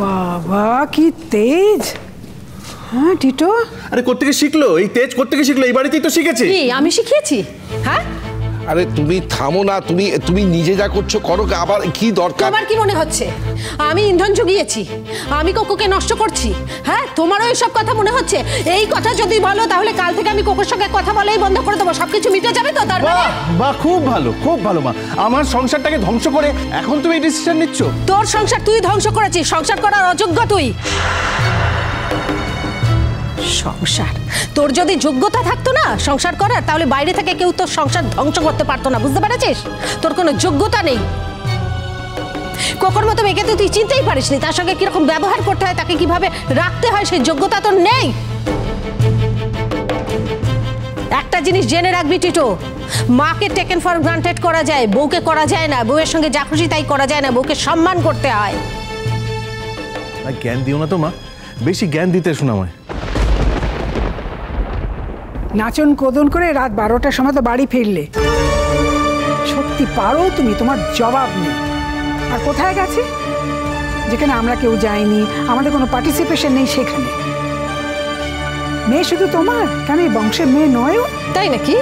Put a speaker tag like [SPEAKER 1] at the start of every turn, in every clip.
[SPEAKER 1] বাবা কি তেজ! হ্যাঁ টিটো,
[SPEAKER 2] আরে কোত্থেকে শিখলো এই তেজ? কোত্থেকে শিখলো? এই বাড়িতেই তো শিখেছে।
[SPEAKER 3] কি আমি শিখিয়েছি? হ্যাঁ
[SPEAKER 4] আরে তুমি থামো না, তুমি নিজে যা করছো করো, আবার কি দরকার?
[SPEAKER 3] তোমার কি মনে হচ্ছে আমি ইন্ধন জুগিয়েছি, আমি কোকোকে নষ্ট করছি? হ্যাঁ তোমারও এইসব কথা মনে হচ্ছে? এই কথা যদি বলো তাহলে কাল থেকে আমি কোকোর সঙ্গে কথা বলেই বন্ধ করে দেবো, সবকিছু মিটে যাবে তো? তার মানে
[SPEAKER 2] বাহ, খুব ভালো মা। আমার সংসারটাকে ধ্বংস করে এখন তুমি এই ডিসিশন নিচ্ছ?
[SPEAKER 3] তোর সংসার তুই ধ্বংস করেছিস, সংসার করার অযোগ্য তুই। সংসার, তোর যদি যোগ্যতা থাকতো না সংসার করার, তাহলে বাইরে থেকে কেউ তোর সংসার ধ্বংস করতে পারতো না, বুঝতে পেরেছিস? তোর কোনো যোগ্যতা নেই। কোকোর মতো মেয়েকে তুই চিনতেই পারিসনি, তার সঙ্গে কিরকম ব্যবহার করতে হয়, তাকে কিভাবে রাখতে হয়, সেই যোগ্যতা তোর নেই। একটা জিনিস জেনে রাখবি টিটো, মাকে টেকেন ফর গ্রান্টেড করা যায়, বউকে করা যায় না। বউয়ের সঙ্গে যা খুশি তাই করা যায় না, বউকে সম্মান করতে হয়।
[SPEAKER 2] জ্ঞান দিও না তো মা, বেশি জ্ঞান দিতে শোনামায়।
[SPEAKER 1] নাচন কোদন করে রাত 12টার সময় তো বাড়ি ফিরলে। সত্যি পারো তুমি, তোমার জবাব নেই। আর কোথায় গেছে? যেখানে আমরা কেউ যাইনি, আমাদের কোনো পার্টিসিপেশন নেই সেখানে। মেয়ে শুধু তোমার, কেন এই বংশের মেয়ে নয়ও?
[SPEAKER 3] তাই নাকি?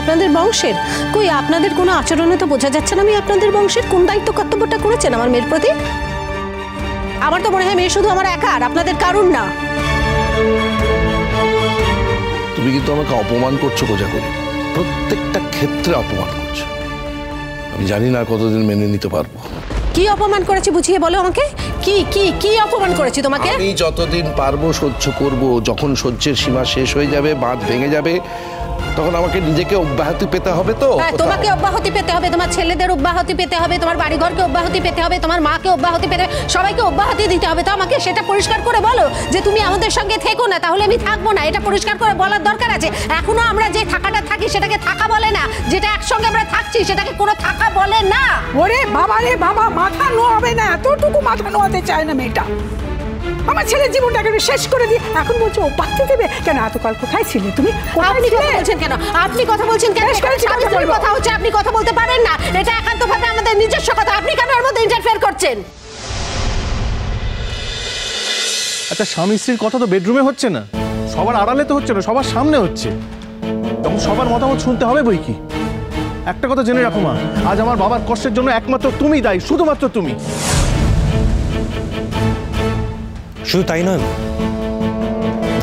[SPEAKER 3] আপনাদের বংশের? কই আপনাদের কোনো আচরণে তো বোঝা যাচ্ছে না আমি আপনাদের বংশের কোন দায়িত্ব কর্তব্যটা করেছেন আমার মেয়ের প্রতি। আমার তো মনে হয় মেয়ে শুধু আমার একার, আপনাদের কারুর না।
[SPEAKER 4] তুমি কিন্তু আমাকে অপমান করছো কোজাগরি, প্রত্যেকটা ক্ষেত্রে অপমান করছো। আমি জানি না কতদিন মেনে নিতে পারবো।
[SPEAKER 3] কি অপমান করেছি বুঝিয়ে বলো আমাকে, কি কি কি অপমান করেছি তোমাকে?
[SPEAKER 4] আমি যতদিন পারবো সহ্য করব, যখন সহ্যের সীমা শেষ হয়ে যাবে, বাঁধ ভেঙে যাবে, তখন আমাকে নিজেকে অব্যাহতি পেতে হবে। তো
[SPEAKER 3] তোমাকে অব্যাহতি পেতে হবে, তোমার ছেলেদের অব্যাহতি পেতে হবে, তোমার বাড়িঘরকে অব্যাহতি পেতে হবে, তোমার মাকে অব্যাহতি পেতে হবে, সবাইকে অব্যাহতি দিতে হবে। তো আমাকে সেটা পরিষ্কার করে বলো যে তুমি আমাদের সঙ্গে থেকো না, তাহলে আমি থাকবো না। এটা পরিষ্কার করে বলার দরকার আছে। এখনো আমরা যে থাকাটা থাকি সেটাকে থাকা বলে না, যেটা একসঙ্গে আমরা থাকছি সেটাকে কোনো থাকা বলে না।
[SPEAKER 1] ওরে বাবা রে বাবা, মাথা নোয়াবে না, এতটুকু মাথা নোয়াতে চায় না মেয়েটা। আমার ছেলের জীবনটাকে শেষ করে দিয়ে এখন বলছো ও বাঁচতে দেবে কেন? এতকাল কোথায় ছিলে তুমি?
[SPEAKER 3] আপনি কথা বলছেন কেন? আপনি কথা বলছেন কেন? কথা হচ্ছে, আপনি কথা বলতে পারেন না। এটা একান্তভাবে আমাদের নিজস্ব কথা, আপনি কেন এর মধ্যে ইন্টারফেয়ার করছেন?
[SPEAKER 2] আচ্ছা, স্বামী স্ত্রীর কথা তো বেডরুমে হচ্ছে না, সবার আড়ালে তো হচ্ছে না, সবার সামনে হচ্ছে। তখন সবার মতামত শুনতে হবে বই কি। একটা কথা জেনে রাখো মা, আজ আমার বাবার কষ্টের জন্য একমাত্র তুমি দায়ী, শুধুমাত্র তুমি।
[SPEAKER 5] শুধু তাই নয়,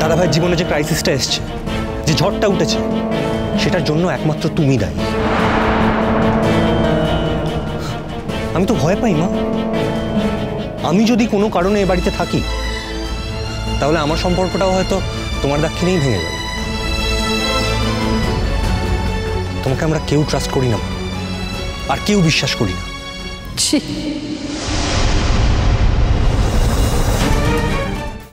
[SPEAKER 5] দাদাভাইয়ের জীবনে যে ক্রাইসিসটা এসছে, যে ঝড়টা উঠেছে, সেটার জন্য একমাত্র তুমি দায়ী। আমি তো ভয় পাই মা, আমি যদি কোনো কারণে এ বাড়িতে থাকি তাহলে আমার সম্পর্কটাও হয়তো তোমার দাক্ষিণেই ভেঙে যাবে। তোমাকে আমরা কেউ ট্রাস্ট করি না আর কেউ বিশ্বাস করি না।